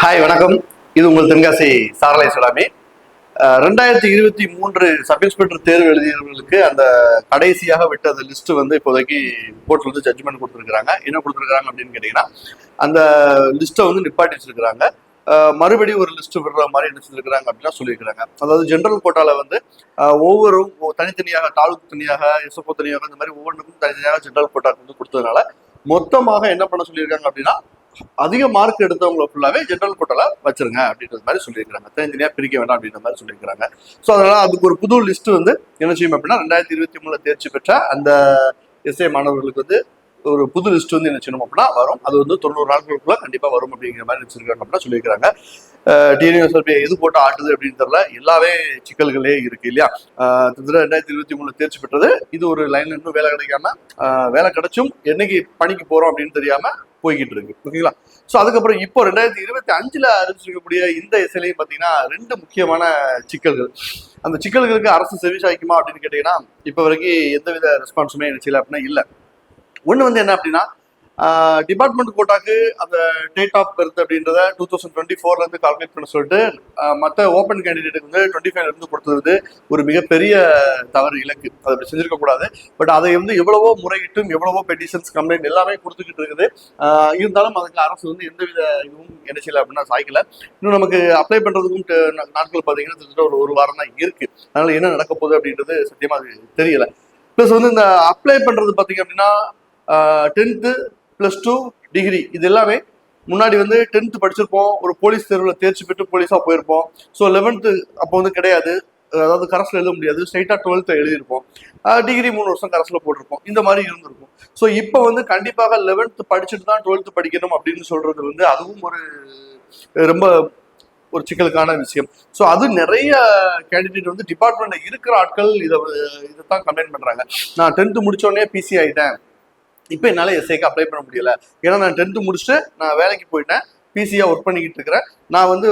Hi வணக்கம். இது உங்கள் தென்காசி சாரலை சுலாமி. 2023 சப் இன்ஸ்பெக்டர் தேர்வு எழுதியவர்களுக்கு அந்த கடைசியாக விட்ட அந்த லிஸ்ட் வந்து இப்போதைக்கு கோர்ட்ல வந்து ஜட்ஜ்மெண்ட் கொடுத்துருக்காங்க. என்ன கொடுத்துருக்காங்க அப்படின்னு கேட்டீங்கன்னா, அந்த லிஸ்ட்டை வந்து நிப்பாட்டி வச்சிருக்கிறாங்க. மறுபடியும் ஒரு லிஸ்ட் விடுற மாதிரி என்ன செஞ்சிருக்கிறாங்க அப்படின்னா சொல்லியிருக்கிறாங்க. அதாவது ஜென்ரல் கோட்டால வந்து ஒவ்வொரு தனித்தனியாக தாலுக்கு தனியாக எஸ்எஃப்ஓ தனியாக இந்த மாதிரி ஒவ்வொன்றுக்கும் தனித்தனியாக ஜென்ரல் கோட்டாக்கு வந்து கொடுத்ததுனால மொத்தமாக என்ன பண்ண சொல்லியிருக்காங்க அப்படின்னா, அதிக மார்க் எடுத்தவங்களை ஃபுல்லாவே ஜென்ரல் கோட்டால வச்சிருங்க அப்படின்ற மாதிரி சொல்லியிருக்காங்க. தனித்தனியா பிரிக்க வேண்டாம் அப்படின்ற மாதிரி சொல்லியிருக்காங்க. ஸோ அதனால அதுக்கு ஒரு புது லிஸ்ட் வந்து என்ன செய்யும் அப்படின்னா, 2023 தேர்ச்சி பெற்ற அந்த எஸ்ஏ மாணவர்களுக்கு வந்து ஒரு புது லிஸ்ட் வந்து என்ன செய்யணும் அப்படின்னா வரும். அது வந்து 90 நாட்களுக்குள்ள கண்டிப்பா வரும் அப்படிங்கிற மாதிரி வச்சிருக்காங்க அப்படின்னா சொல்லியிருக்காங்க. டிஎன்யூஎஸ்ஆர்பி எது போட்டு ஆட்டுது அப்படின்னு தெரியல. எல்லாவே சிக்கல்களே இருக்கு இல்லையா. 2023 தேர்ச்சி பெற்றது இது ஒரு லைன்ல இன்னும் வேலை கிடைக்காம, வேலை கிடைச்சும் என்னைக்கு பணிக்கு போறோம் அப்படின்னு தெரியாம போய்கிட்டு இருக்கு. ஓகேங்களா. ஸோ அதுக்கப்புறம் இப்போ 2025 அறிவிச்சிருக்கக்கூடிய இந்த எஸ்ஐலையும் பார்த்தீங்கன்னா 2 முக்கியமான சிக்கல்கள். அந்த சிக்கல்களுக்கு அரசு செவி சாய்க்குமா அப்படின்னு கேட்டீங்கன்னா, இப்போ வரைக்கும் எந்தவித ரெஸ்பான்ஸுமே என்ன செய்யல அப்படின்னா இல்லை. ஒன்று வந்து என்ன அப்படின்னா, டிபார்ட்மெண்ட் கோட்டாக்கு அந்த டேட் ஆஃப் பர்த் அப்படின்றத 2024 கால்குலேட் பண்ண சொல்லிட்டு மற்ற ஓப்பன் கேண்டிடேட்டுக்கு வந்து 25 கொடுத்தது ஒரு மிகப்பெரிய தவறு இலக்கு. அதை அப்படி செஞ்சிருக்க கூடாது. பட் அதை வந்து எவ்வளவோ முறையிட்டும் எவ்வளவோ பெட்டிஷன்ஸ் கம்ப்ளைண்ட் எல்லாமே கொடுத்துக்கிட்டு இருக்குது. இருந்தாலும் அதுக்கு அரசு வந்து எந்தவித இதுவும் என்ன செய்யல அப்படின்னா சாய்க்கல. இன்னும் நமக்கு அப்ளை பண்றதுக்கும் நாட்கள் பார்த்தீங்கன்னா கிட்டத்தட்ட ஒரு வாரம் தான் இருக்கு. அதனால என்ன நடக்க போகுது அப்படின்றது சத்தியமா அது தெரியல. பிளஸ் வந்து இந்த அப்ளை பண்றது பார்த்தீங்க அப்படின்னா 10th +2 டிகிரி இது எல்லாமே முன்னாடி வந்து 10th படிச்சிருப்போம், ஒரு போலீஸ் தேர்வில் தேர்ச்சி பெற்று போலீஸாக போயிருப்போம். ஸோ 11th அப்போ வந்து கிடையாது, அதாவது கரஸ்ல எழுத முடியாது, ஸ்ட்ரைட்டாக 12th எழுதியிருப்போம். டிகிரி 3 வருஷம் கரஸ்ல போட்டிருப்போம். இந்த மாதிரி இருந்திருக்கும். ஸோ இப்போ வந்து கண்டிப்பாக 11th படிச்சுட்டு தான் 12th படிக்கணும் அப்படின்னு சொல்றது வந்து அதுவும் ஒரு ரொம்ப ஒரு சிக்கலுக்கான விஷயம். ஸோ அது நிறைய கேண்டிடேட் வந்து டிபார்ட்மெண்ட்ல இருக்கிற ஆட்கள் இதைத்தான் கம்ப்ளைண்ட் பண்றாங்க. நான் 10th முடிச்சோடனே பிசி ஆயிட்டேன், இப்போ என்னால் எஸ்ஐக்கு அப்ளை பண்ண முடியல. ஏன்னா நான் 10th முடிச்சுட்டு நான் வேலைக்கு போயிட்டேன், பிசியா ஒர்க் பண்ணிக்கிட்டு இருக்கிறேன், நான் வந்து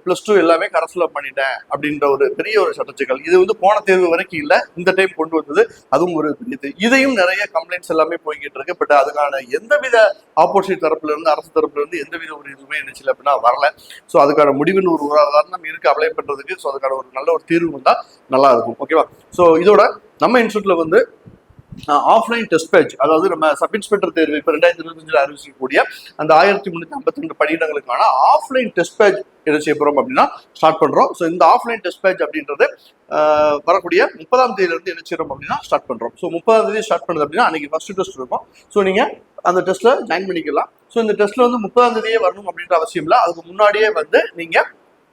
+2 எல்லாமே கரஸ்ல பண்ணிட்டேன் அப்படின்ற ஒரு பெரிய ஒரு சட்டச்சிக்கல். இது வந்து போன தேர்வு வரைக்கும் இல்லை, இந்த டைம் கொண்டு வந்தது அதுவும் ஒரு பெரிய. இதையும் நிறைய கம்ப்ளைண்ட்ஸ் எல்லாமே போய்கிட்டு இருக்கு. பட் அதுக்கான எந்தவித ஆப்போசிட் தரப்புல இருந்து அரசு தரப்புல இருந்து எந்தவித ஒரு இதுவுமே நினைச்சல அப்படின்னா வரல. ஸோ அதுக்கான முடிவுன்னு ஒரு உதாரணம் இருக்கு அப்ளை பண்றதுக்கு. ஸோ அதுக்கான ஒரு நல்ல ஒரு தீர்வு வந்தா நல்லா இருக்கும். ஓகேவா. ஸோ இதோட நம்ம இன்ஸ்டியூட்ல வந்து ஆஃப்லைன் டெஸ்ட் பேட்ச், அதாவது நம்ம சப் இன்ஸ்பெக்டர் தேர்வு இப்போ 2025 அறிவிக்கக்கூடிய அந்த 1352 பணியிடங்களுக்கான ஆஃப்லைன் டெஸ்ட் பேட்ச் என்ன செய்ய போறோம் அப்படின்னா ஸ்டார்ட் பண்றோம். ஸோ இந்த ஆஃப்லைன் டெஸ்ட் பேட்ச் அப்படின்றது வரக்கூடிய 30ஆம் தேதியிலிருந்து என்ன செய்யறோம் அப்படின்னா ஸ்டார்ட் பண்றோம். ஸோ 30ஆம் தேதி ஸ்டார்ட் பண்ணுது அப்படின்னா அன்னைக்கு ஃபர்ஸ்ட் டெஸ்ட் இருக்கும். ஸோ நீங்க அந்த டெஸ்ட்ல ஜாயின் பண்ணிக்கலாம். ஸோ இந்த டெஸ்ட்ல வந்து 30ஆம் தேதியே வரணும் அப்படின்ற அவசியம் இல்லை. அதுக்கு முன்னாடியே வந்து நீங்க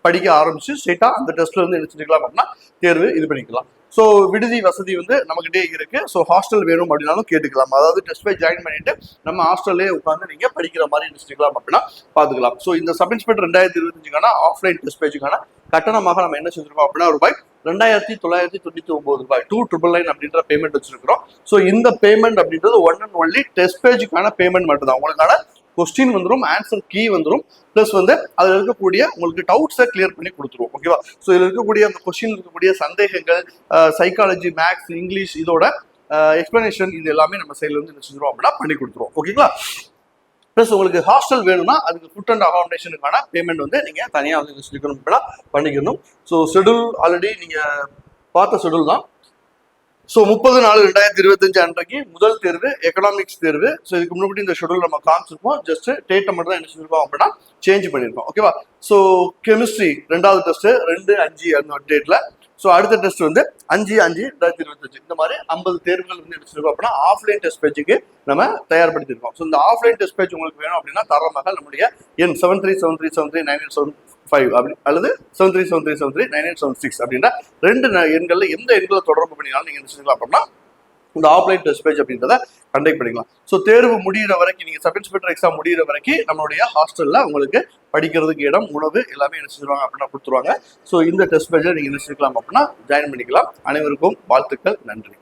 படிக்க ஆரம்பிச்சு ஸ்ட்ரெயிட்டா அந்த டெஸ்ட்ல வந்து என்ன செஞ்சுக்கலாம் அப்படின்னா தேர்வு இது பண்ணிக்கலாம். ஸோ விடுதி வசதி வந்து நம்மகிட்டே இருக்கு. ஸோ ஹாஸ்டல் வேணும் அப்படின்னாலும் கேட்டுக்கலாம். அதாவது டெஸ்ட் போய் ஜாயின் பண்ணிட்டு நம்ம ஹாஸ்டல்லே உட்காந்து நீங்க படிக்கிற மாதிரி நினைச்சுக்கலாம் அப்படின்னா பாத்துக்கலாம். ஸோ இந்த சப் இன்ஸ்பெக்டர் 2025 ஆஃப்லைன் டெஸ்ட் பேஜுக்கான கட்டணமாக நம்ம என்ன செஞ்சிருக்கோம் அப்படின்னா ரூபாய் 2999 2999 அப்படின்ற பேமெண்ட் வச்சிருக்கிறோம். ஸோ இந்த பேமெண்ட் அப்படின்றது ஒன் அண்ட் ஒன்லி டெஸ்ட் பேஜுக்கான பேமெண்ட் மட்டும் தான். உங்களுக்கான கொஸ்டின் வந்துடும், ஆன்சர் கீ வந்துடும், பிளஸ் வந்து அதுல இருக்கக்கூடிய உங்களுக்கு டவுட்ஸை கிளியர் பண்ணி கொடுத்துருவோம். ஓகேவா. ஸோ இதுல இருக்கக்கூடிய அந்த கொஸ்டின் இருக்கக்கூடிய சந்தேகங்கள், சைக்காலஜி, மேக்ஸ், இங்கிலீஷ் இதோட எக்ஸ்பிளனேஷன் இது எல்லாமே நம்ம சைட்ல வந்து செஞ்சிருவோம் அப்படின்னா பண்ணி கொடுத்துருவோம். ஓகேங்களா. பிளஸ் உங்களுக்கு ஹாஸ்டல் வேணும்னா அதுக்கு ஃபுட் அண்ட் அகாமடேஷனுக்கான பேமெண்ட் வந்து நீங்க தனியாக வந்து செஞ்சுக்கணும் அப்படின்னா பண்ணிக்கணும். ஸோ ஷெடியூல் ஆல்ரெடி நீங்க பார்த்த ஷெடியூல் தான். ஸோ 30/4/2025 அன்றைக்கு முதல் தேர்வு எக்கனாமிக்ஸ் தேர்வு. ஸோ இதுக்கு முன்னாடி இந்த ஷெடியூல் நம்ம காமிச்சிருப்போம். ஜஸ்ட் டேட்டை மட்டும் தான் என்ன செஞ்சிருக்கோம் அப்படின்னா சேஞ்ச் பண்ணியிருக்கோம். ஓகேவா. ஸோ கெமிஸ்ட்ரி 2வது டெஸ்ட் 2/5 அந்த டேட்ல. ஸோ அடுத்த டெஸ்ட் வந்து 5/5/2025. இந்த மாதிரி 50 தேர்வுகள் வந்து எடுத்துருக்கோம் அப்படின்னா ஆஃப்லைன் டெஸ்ட் பேஜுக்கு நம்ம தயார்படுத்திருக்கோம். ஸோ இந்த ஆஃப்லைன் டெஸ்ட் பேஜ் உங்களுக்கு வேணும் அப்படின்னா தாராளமாக நம்முடைய எண் 7373739875 அப்படி அல்லது 7373739876 அப்படின்ற 2 எண்கள்ல எந்த எண்களை தொடர்பு பண்ணினாலும் நீங்க என்ன செஞ்சுக்கலாம் அப்படின்னா இந்த ஆஃப்லைன் டெஸ்ட் பேஜ் அப்படின்றத கண்டக்ட் பண்ணிக்கலாம். ஸோ தேர்வு முடிகிற வரைக்கும் நீங்க சப் இன்ஸ்பெக்டர் எக்ஸாம் முடிகிற வரைக்கும் நம்மளுடைய ஹாஸ்டல்ல உங்களுக்கு படிக்கிறதுக்கு இடம், உணவு எல்லாமே என்ன செஞ்சுருவாங்க அப்படின்னா கொடுத்துருவாங்க. ஸோ இந்த டெஸ்ட் பேஜை நீங்க என்ன செஞ்சுக்கலாம் அப்படின்னா ஜாயின் பண்ணிக்கலாம். அனைவருக்கும் வாழ்த்துக்கள். நன்றி.